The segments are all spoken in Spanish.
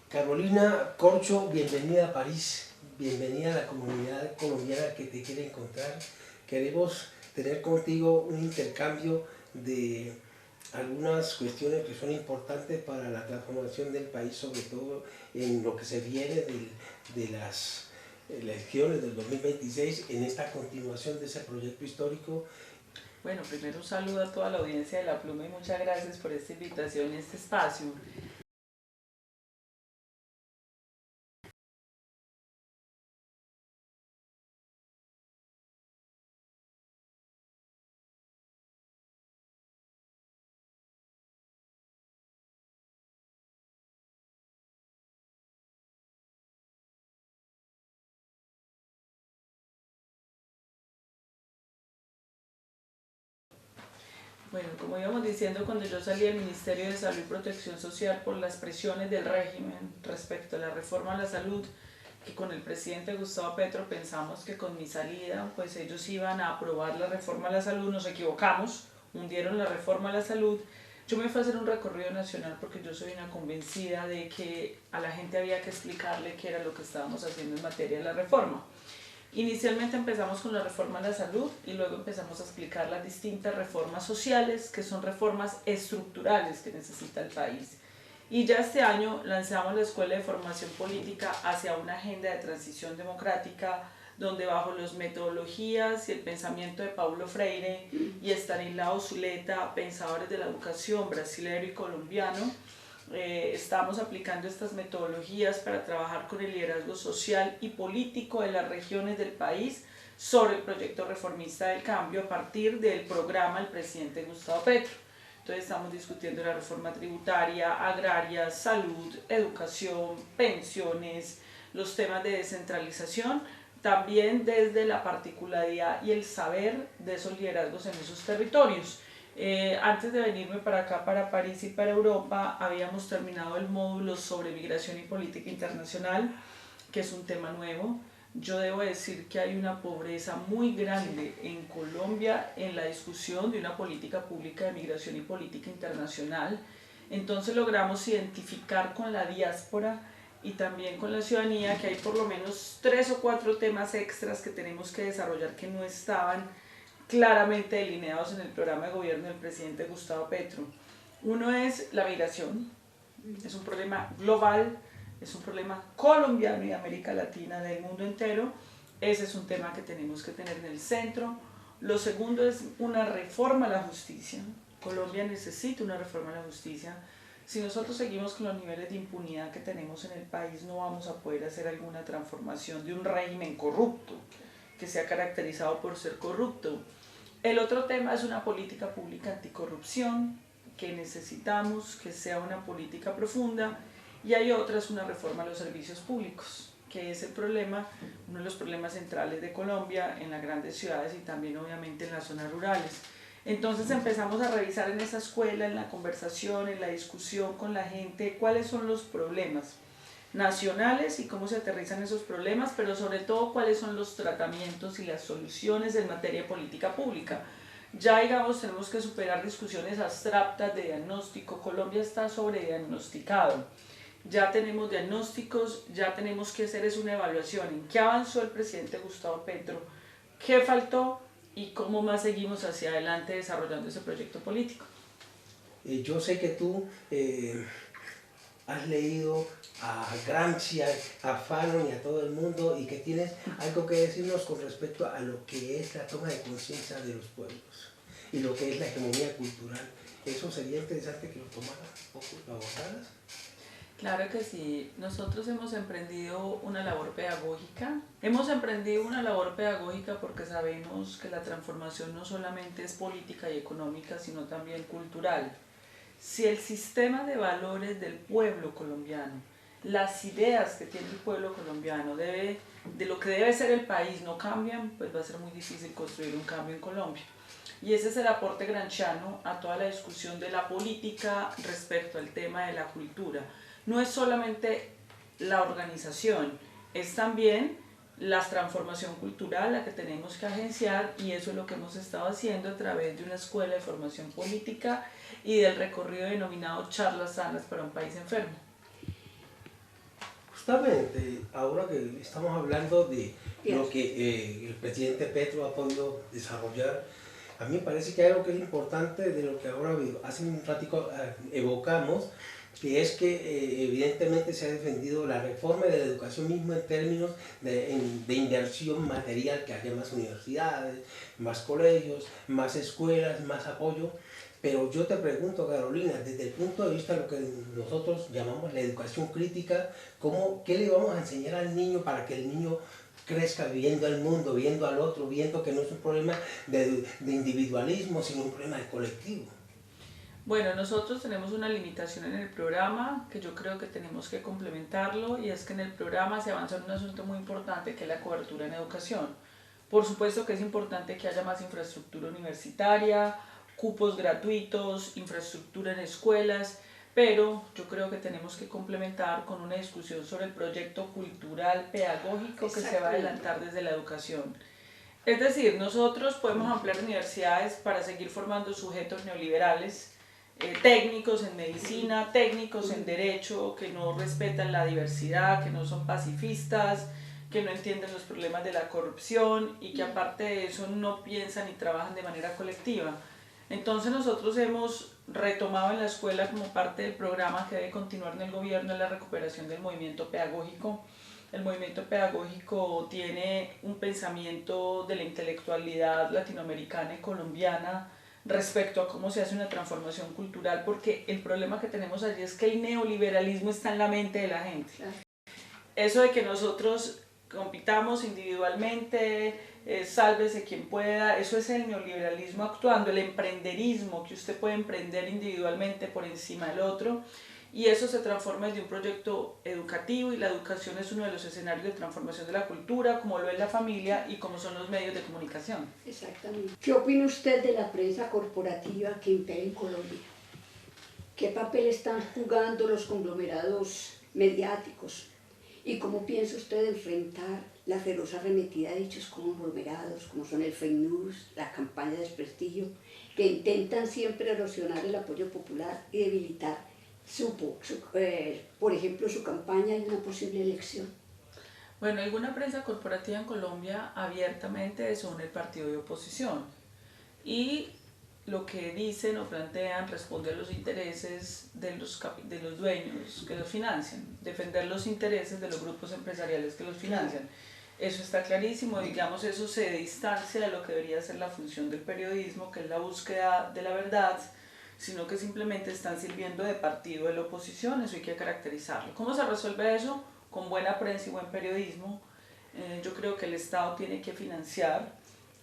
Carolina Corcho, bienvenida a París, bienvenida a la comunidad colombiana que te quiere encontrar. Queremos tener contigo un intercambio de algunas cuestiones que son importantes para la transformación del país, sobre todo en lo que se viene de las elecciones del 2026, en esta continuación de ese proyecto histórico. Bueno, primero un saludo a toda la audiencia de La Pluma y muchas gracias por esta invitación y este espacio. Bueno, como íbamos diciendo, cuando yo salí del Ministerio de Salud y Protección Social por las presiones del régimen respecto a la reforma a la salud, que con el presidente Gustavo Petro pensamos que con mi salida, pues ellos iban a aprobar la reforma a la salud, nos equivocamos, hundieron la reforma a la salud. Yo me fui a hacer un recorrido nacional porque yo soy una convencida de que a la gente había que explicarle qué era lo que estábamos haciendo en materia de la reforma. Inicialmente empezamos con la reforma a la salud y luego empezamos a explicar las distintas reformas sociales, que son reformas estructurales que necesita el país. Y ya este año lanzamos la Escuela de Formación Política hacia una agenda de transición democrática, donde bajo las metodologías y el pensamiento de Paulo Freire y Estanislao Zuleta, pensadores de la educación brasileño y colombiano, estamos aplicando estas metodologías para trabajar con el liderazgo social y político de las regiones del país sobre el proyecto reformista del cambio a partir del programa del presidente Gustavo Petro. Entonces estamos discutiendo la reforma tributaria, agraria, salud, educación, pensiones, los temas de descentralización, también desde la particularidad y el saber de esos liderazgos en esos territorios. Antes de venirme para acá, para París y para Europa, habíamos terminado el módulo sobre migración y política internacional, que es un tema nuevo. Yo debo decir que hay una pobreza muy grande en Colombia en la discusión de una política pública de migración y política internacional. Entonces logramos identificar con la diáspora y también con la ciudadanía que hay por lo menos 3 o 4 temas extras que tenemos que desarrollar que no estaban claramente delineados en el programa de gobierno del presidente Gustavo Petro. Uno es la migración, es un problema global, es un problema colombiano y de América Latina, del mundo entero. Ese es un tema que tenemos que tener en el centro. Lo segundo es una reforma a la justicia. Colombia necesita una reforma a la justicia. Si nosotros seguimos con los niveles de impunidad que tenemos en el país, no vamos a poder hacer alguna transformación de un régimen corrupto, que se ha caracterizado por ser corrupto. El otro tema es una política pública anticorrupción, que necesitamos que sea una política profunda, y hay otra, es una reforma a los servicios públicos, que es el problema, uno de los problemas centrales de Colombia en las grandes ciudades y también obviamente en las zonas rurales. Entonces empezamos a revisar en esa escuela, en la conversación, en la discusión con la gente, cuáles son los problemas nacionales y cómo se aterrizan esos problemas, pero sobre todo cuáles son los tratamientos y las soluciones en materia de política pública. Ya digamos tenemos que superar discusiones abstractas de diagnóstico. Colombia está sobrediagnosticado. Ya tenemos diagnósticos, ya tenemos que hacer es una evaluación en qué avanzó el presidente Gustavo Petro, qué faltó y cómo más seguimos hacia adelante desarrollando ese proyecto político. Yo sé que tú has leído a Gramsci, a Fanon y a todo el mundo, y que tienes algo que decirnos con respecto a lo que es la toma de conciencia de los pueblos y lo que es la hegemonía cultural. Eso sería interesante que lo tomaras un poco, lo abordaras. Claro que sí, nosotros hemos emprendido una labor pedagógica. Porque sabemos que la transformación no solamente es política y económica, sino también cultural. Si el sistema de valores del pueblo colombiano, las ideas que tiene el pueblo colombiano de lo que debe ser el país no cambian, pues va a ser muy difícil construir un cambio en Colombia. Y ese es el aporte gramsciano a toda la discusión de la política respecto al tema de la cultura. No es solamente la organización, es también la transformación cultural la que tenemos que agenciar, y eso es lo que hemos estado haciendo a través de una escuela de formación política y del recorrido denominado Charlas Sanas para un País Enfermo. justamente ahora que estamos hablando de lo que el presidente Petro ha podido desarrollar, a mí me parece que hay algo que es importante de lo que ahora hace un ratico evocamos, que es que evidentemente se ha defendido la reforma de la educación misma en términos de inversión material, que haya más universidades, más colegios, más escuelas, más apoyo. Pero yo te pregunto, Carolina, desde el punto de vista de lo que nosotros llamamos la educación crítica, ¿qué le vamos a enseñar al niño para que el niño crezca viendo al mundo, viendo al otro, viendo que no es un problema de individualismo, sino un problema de colectivo? Bueno, nosotros tenemos una limitación en el programa que yo creo que tenemos que complementarlo, y es que en el programa se avanza en un asunto muy importante que es la cobertura en educación. Por supuesto que es importante que haya más infraestructura universitaria, cupos gratuitos, infraestructura en escuelas, pero yo creo que tenemos que complementar con una discusión sobre el proyecto cultural pedagógico que se va a adelantar desde la educación. Es decir, nosotros podemos ampliar universidades para seguir formando sujetos neoliberales, técnicos en medicina, técnicos en derecho, que no respetan la diversidad, que no son pacifistas, que no entienden los problemas de la corrupción y que aparte de eso no piensan y trabajan de manera colectiva. Entonces nosotros hemos retomado en la escuela como parte del programa que debe continuar en el gobierno la recuperación del movimiento pedagógico. El movimiento pedagógico tiene un pensamiento de la intelectualidad latinoamericana y colombiana respecto a cómo se hace una transformación cultural, porque el problema que tenemos allí es que el neoliberalismo está en la mente de la gente. Eso de que nosotros compitamos individualmente, sálvese quien pueda, eso es el neoliberalismo actuando, el emprenderismo, que usted puede emprender individualmente por encima del otro, y eso se transforma desde un proyecto educativo, y la educación es uno de los escenarios de transformación de la cultura, como lo es la familia y como son los medios de comunicación. Exactamente. ¿Qué opina usted de la prensa corporativa que impera en Colombia? ¿Qué papel están jugando los conglomerados mediáticos? ¿Y cómo piensa usted enfrentar la feroz arremetida de dichos conglomerados, como son el fake news, la campaña de desprestigio, que intentan siempre erosionar el apoyo popular y debilitar por ejemplo, su campaña y una posible elección? Bueno, alguna prensa corporativa en Colombia abiertamente son el partido de oposición, y lo que dicen o plantean responde a los intereses de los dueños que los financian, defender los intereses de los grupos empresariales que los financian. Eso está clarísimo, digamos, eso se distancia de lo que debería ser la función del periodismo, que es la búsqueda de la verdad, sino que simplemente están sirviendo de partido de la oposición. Eso hay que caracterizarlo. ¿Cómo se resuelve eso? Con buena prensa y buen periodismo. Yo creo que el Estado tiene que financiar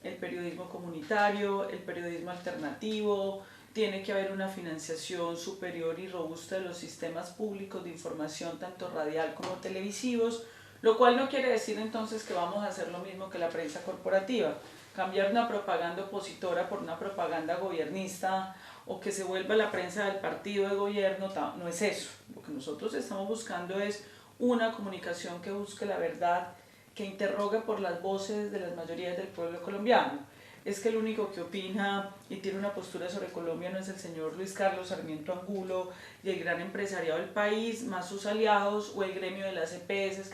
el periodismo comunitario, el periodismo alternativo, tiene que haber una financiación superior y robusta de los sistemas públicos de información, tanto radial como televisivos, lo cual no quiere decir entonces que vamos a hacer lo mismo que la prensa corporativa, cambiar una propaganda opositora por una propaganda gobernista, o que se vuelva la prensa del partido de gobierno. No es eso. Lo que nosotros estamos buscando es una comunicación que busque la verdad, que interrogue por las voces de las mayorías del pueblo colombiano. Es que el único que opina y tiene una postura sobre Colombia no es el señor Luis Carlos Sarmiento Angulo y el gran empresariado del país, más sus aliados, o el gremio de las EPS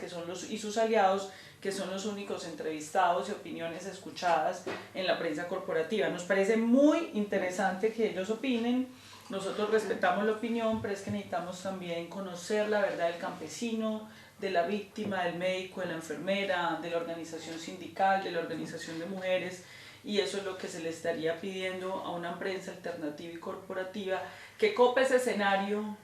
y sus aliados, que son los únicos entrevistados y opiniones escuchadas en la prensa corporativa. Nos parece muy interesante que ellos opinen, nosotros respetamos la opinión, pero es que necesitamos también conocer la verdad del campesino, de la víctima, del médico, de la enfermera, de la organización sindical, de la organización de mujeres, y eso es lo que se le estaría pidiendo a una prensa alternativa y corporativa, que cope ese escenario,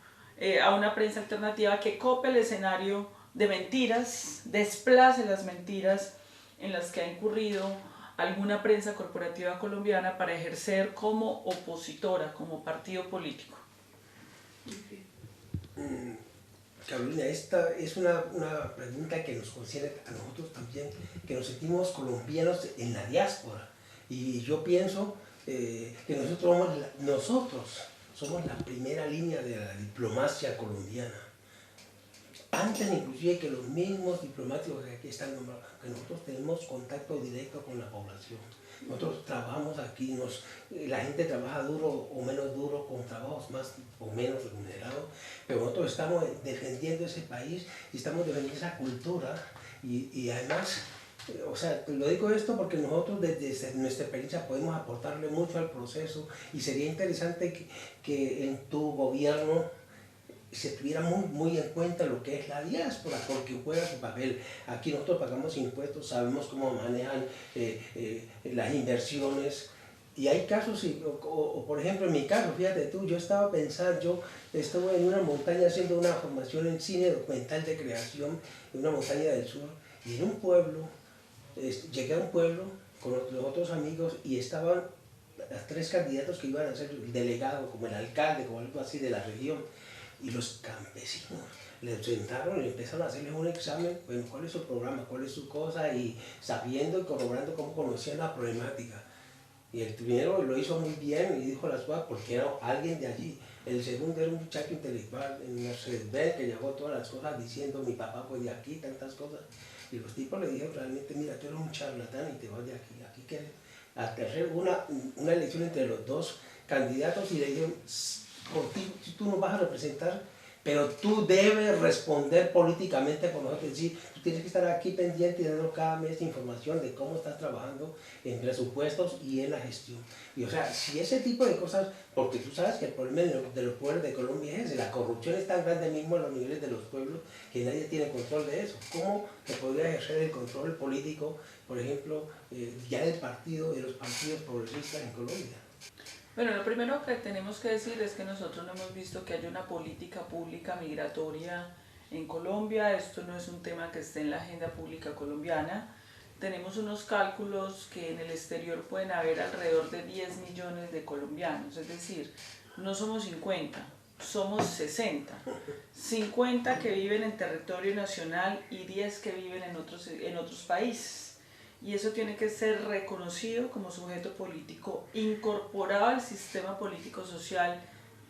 a una prensa alternativa que cope el escenario de mentiras, desplace las mentiras en las que ha incurrido alguna prensa corporativa colombiana para ejercer como opositora, como partido político. Carolina, esta es una pregunta que nos concierne a nosotros también, que nos sentimos colombianos en la diáspora. Y yo pienso que nosotros somos la primera línea de la diplomacia colombiana. antes inclusive que los mismos diplomáticos que aquí están nombrados, que nosotros tenemos contacto directo con la población. Nosotros trabajamos aquí, la gente trabaja duro o menos duro, con trabajos más o menos remunerados, pero nosotros estamos defendiendo ese país y estamos defendiendo esa cultura y además, o sea, lo digo esto porque nosotros desde nuestra experiencia podemos aportarle mucho al proceso y sería interesante que en tu gobierno se tuviera muy en cuenta lo que es la diáspora, porque juega su papel. Aquí nosotros pagamos impuestos, sabemos cómo manejan las inversiones, y hay casos, o por ejemplo en mi caso, fíjate tú, yo estaba pensando, yo estuve en una montaña haciendo una formación en cine documental de creación, en una montaña del sur, y en un pueblo, llegué a un pueblo con los otros amigos y estaban los 3 candidatos que iban a ser el delegado, como el alcalde, como algo así de la región. Y los campesinos les sentaron y empezaron a hacerles un examen, bueno, cuál es su programa, cuál es su cosa, y sabiendo y corroborando cómo conocían la problemática. Y el primero lo hizo muy bien y dijo las cosas porque era alguien de allí. El segundo era un muchacho intelectual en Mercedes-Benz que llevó todas las cosas diciendo mi papá fue de aquí, tantas cosas. Y los tipos le dijeron realmente, mira, tú eres un charlatán y te vas de aquí. Aquí que hacer una elección entre los 2 candidatos y le dijeron, por ti, tú nos vas a representar, pero tú debes responder políticamente por nosotros. Es decir, tú tienes que estar aquí pendiente y dando cada mes información de cómo estás trabajando en presupuestos y en la gestión. Y o sea, si ese tipo de cosas, porque tú sabes que el problema de los pueblos de Colombia es ese, la corrupción es tan grande mismo a los niveles de los pueblos que nadie tiene control de eso. ¿Cómo se podría ejercer el control político, por ejemplo, ya del partido, de los partidos progresistas en Colombia? Bueno, lo primero que tenemos que decir es que nosotros no hemos visto que haya una política pública migratoria en Colombia. Esto no es un tema que esté en la agenda pública colombiana. Tenemos unos cálculos que en el exterior pueden haber alrededor de 10 millones de colombianos, es decir, no somos 50, somos 60. 50 que viven en territorio nacional y 10 que viven en otros países. Y eso tiene que ser reconocido como sujeto político, incorporado al sistema político, social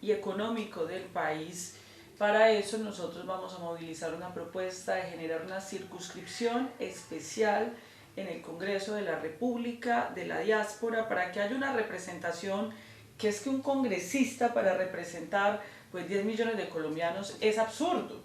y económico del país. Para eso nosotros vamos a movilizar una propuesta de generar una circunscripción especial en el Congreso de la República de la diáspora para que haya una representación, que es que un congresista para representar pues 10 millones de colombianos es absurdo.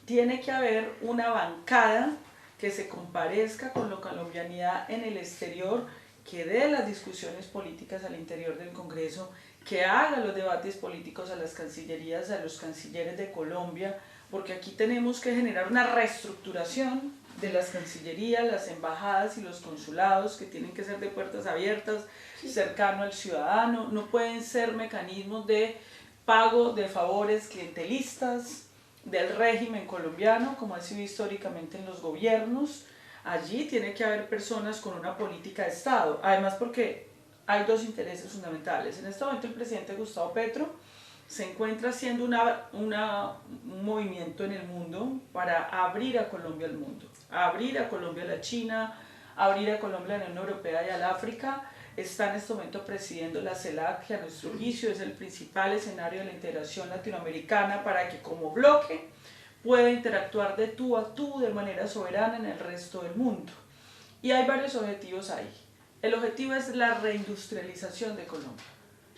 Tiene que haber una bancada que se comparezca con la colombianidad en el exterior, que dé las discusiones políticas al interior del Congreso, que haga los debates políticos a las cancillerías, a los cancilleres de Colombia, porque aquí tenemos que generar una reestructuración de las cancillerías, las embajadas y los consulados, que tienen que ser de puertas abiertas, cercano al ciudadano, no pueden ser mecanismos de pago de favores clientelistas del régimen colombiano, como ha sido históricamente en los gobiernos. Allí tiene que haber personas con una política de Estado, además porque hay 2 intereses fundamentales. En este momento el presidente Gustavo Petro se encuentra haciendo un movimiento en el mundo para abrir a Colombia al mundo, abrir a Colombia a la China, abrir a Colombia a la Unión Europea y al África. Está en este momento presidiendo la CELAC, que a nuestro juicio es el principal escenario de la integración latinoamericana para que como bloque pueda interactuar de tú a tú de manera soberana en el resto del mundo. Y hay varios objetivos ahí. El objetivo es la reindustrialización de Colombia.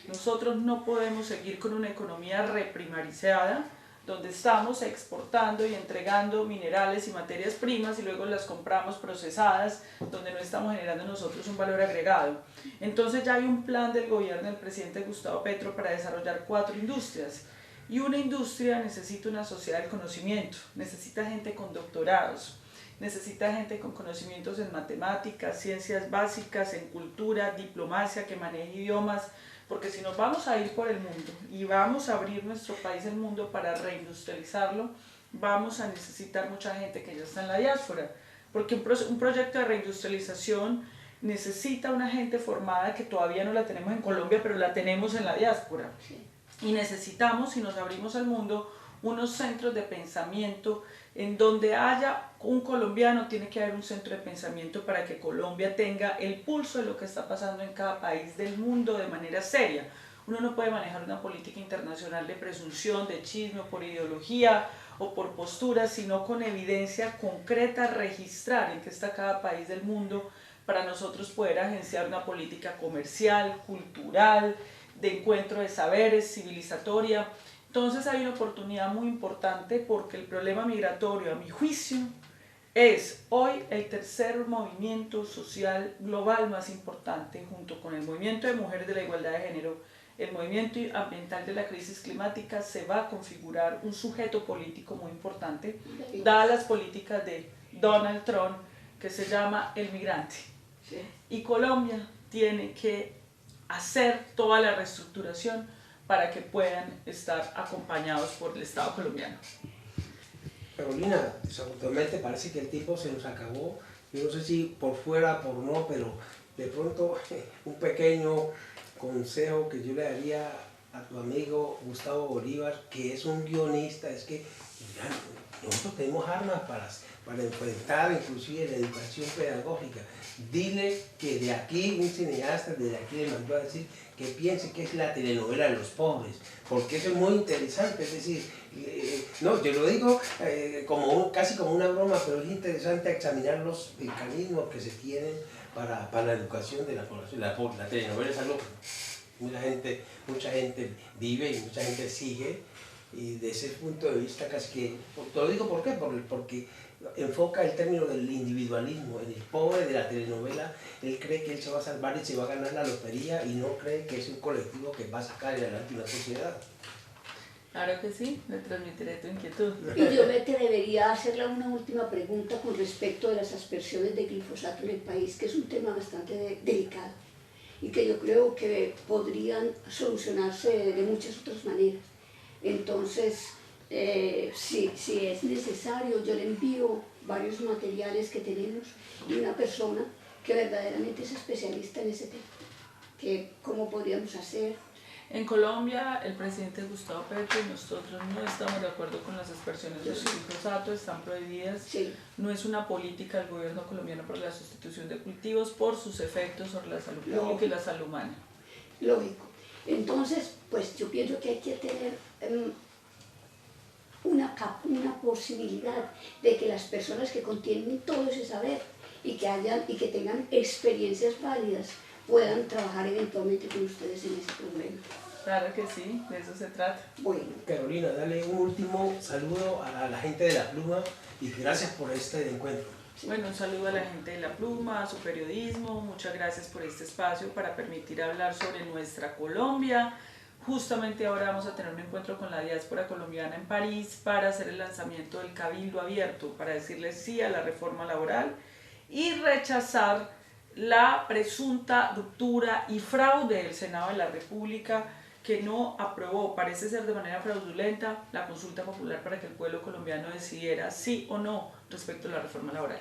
Nosotros no podemos seguir con una economía reprimarizada, donde estamos exportando y entregando minerales y materias primas y luego las compramos procesadas, donde no estamos generando nosotros un valor agregado. Entonces ya hay un plan del gobierno del presidente Gustavo Petro para desarrollar 4 industrias. Y una industria necesita una sociedad del conocimiento, necesita gente con doctorados, necesita gente con conocimientos en matemáticas, ciencias básicas, en cultura, diplomacia, que maneje idiomas, porque si nos vamos a ir por el mundo y vamos a abrir nuestro país al mundo para reindustrializarlo, vamos a necesitar mucha gente que ya está en la diáspora, porque un proyecto de reindustrialización necesita una gente formada que todavía no la tenemos en Colombia, pero la tenemos en la diáspora. Y necesitamos, si nos abrimos al mundo, unos centros de pensamiento en donde haya un colombiano, tiene que haber un centro de pensamiento para que Colombia tenga el pulso de lo que está pasando en cada país del mundo de manera seria. Uno no puede manejar una política internacional de presunción, de chisme, por ideología o por posturas, sino con evidencia concreta, registrar en qué está cada país del mundo, para nosotros poder agenciar una política comercial, cultural, de encuentro de saberes, civilizatoria. Entonces hay una oportunidad muy importante porque el problema migratorio, a mi juicio, es hoy el tercer movimiento social global más importante, junto con el movimiento de mujeres de la igualdad de género, el movimiento ambiental de la crisis climática. Se va a configurar un sujeto político muy importante, dadas las políticas de Donald Trump, que se llama el migrante. Sí. Y Colombia tiene que hacer toda la reestructuración para que puedan estar acompañados por el Estado colombiano. Carolina, desafortunadamente parece que el tiempo se nos acabó. Yo no sé si por fuera, por no, pero de pronto un pequeño consejo que yo le daría a tu amigo Gustavo Bolívar, que es un guionista, es que ya, nosotros tenemos armas para enfrentar inclusive la educación pedagógica. Dile que de aquí un cineasta, desde aquí le mandó a decir que piense que es la telenovela de los pobres, porque eso es muy interesante, es decir, no, yo lo digo casi como una broma, pero es interesante examinar los mecanismos que se tienen para la educación de la población. La telenovela es algo que mucha gente vive y mucha gente sigue, y desde ese punto de vista casi que, te lo digo ¿por qué? Porque enfoca el término del individualismo. En el pobre de la telenovela, él cree que él se va a salvar y se va a ganar la lotería, y no cree que es un colectivo que va a sacar adelante una sociedad. Claro que sí, le transmitiré tu inquietud. Y yo te debería hacerle una última pregunta con respecto de las aspersiones de glifosato en el país, que es un tema bastante delicado y que yo creo que podrían solucionarse de muchas otras maneras. Entonces, si es necesario, yo le envío varios materiales que tenemos y una persona que verdaderamente es especialista en ese tema, que cómo podríamos hacer. En Colombia, el presidente Gustavo Petro y nosotros no estamos de acuerdo con las aspersiones de glifosato, están prohibidas. Sí. No es una política del gobierno colombiano para la sustitución de cultivos por sus efectos sobre la salud pública y la salud humana. Lógico. Entonces, pues yo pienso que hay que tener una posibilidad de que las personas que contienen todo ese saber y que tengan experiencias válidas puedan trabajar eventualmente con ustedes en ese problema. Claro que sí, de eso se trata. Bueno. Carolina, dale un último saludo a la gente de La Pluma y gracias por este encuentro. Bueno, un saludo a la gente de La Pluma, a su periodismo, muchas gracias por este espacio para permitir hablar sobre nuestra Colombia. Justamente ahora vamos a tener un encuentro con la diáspora colombiana en París para hacer el lanzamiento del Cabildo Abierto, para decirle sí a la reforma laboral y rechazar la presunta ruptura y fraude del Senado de la República, que no aprobó, parece ser de manera fraudulenta, la consulta popular para que el pueblo colombiano decidiera sí o no respecto a la reforma laboral.